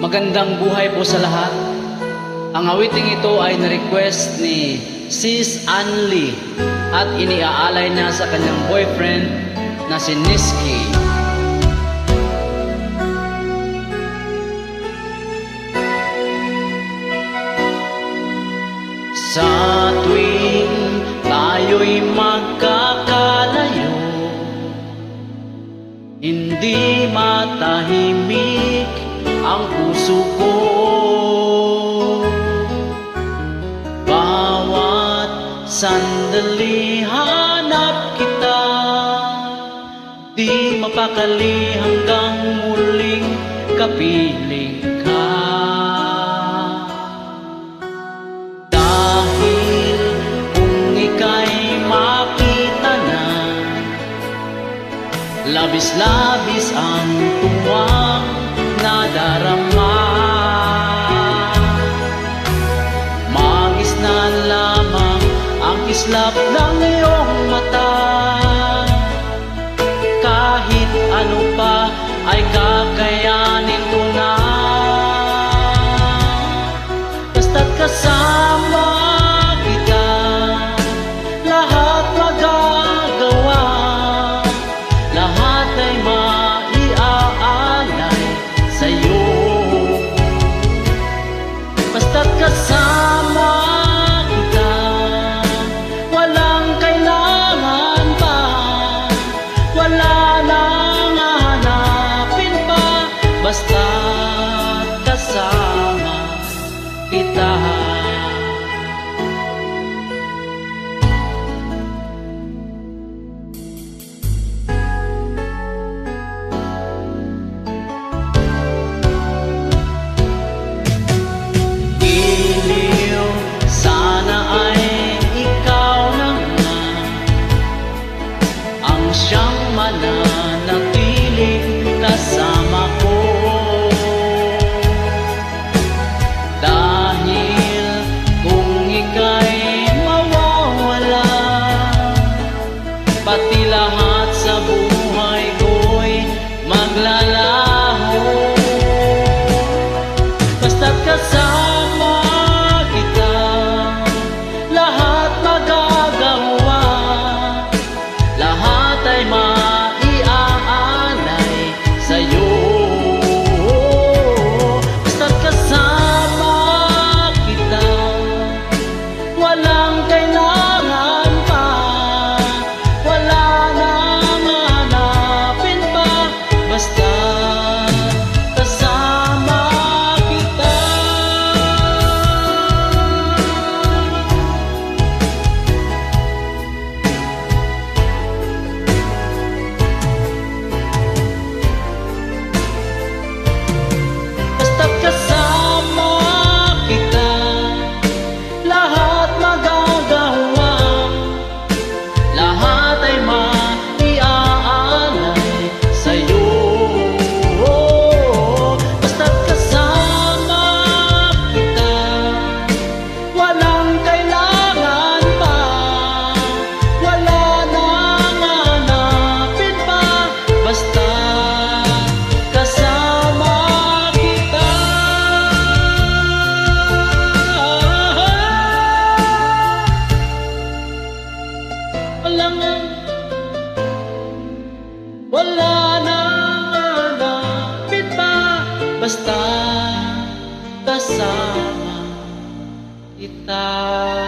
Magandang buhay po sa lahat. Ang awiting ito ay na-request ni Sis Anli at iniaalay niya sa kanyang boyfriend na si Niski. Sa tuwing tayo'y magkakalayo, hindi matahimik ang puso ko. Bawat sandali hanap kita, di mapakali hanggang muling kapiling ka. Dahil kung ika'y makita na, labis-labis ang tuwang nadarama. Magisnan lamang ang kislap ng iyong mata. Kahit ano pa ay kakayanin ko na, basta't kasama kita, lahat magagawa. Lahat ay maiaalay sa'yo, basta't kasama kita, walang kailangan pa, wala nang hahanapin pa, basta't kasama kita. Siyang mananatiling kasama ko, dahil kung ika'y mawawala, pati lahat sa buhay ko'y maglalaho. Basta't kasama kita, lahat magagawa. Lahat ay maiaalay sa'yo, basta't kasama kita, walang kailangan pa, wala nang hanapin pa, basta't kasama kita. Basta't kasama kita, lahat magagawa. Lahat ay maiaalay sa'yo, basta't kasama kita, walang kailangan pa, wala nang hanapin pa, basta't kasama kita. Wala nang hanapin pa, basta kasama kita.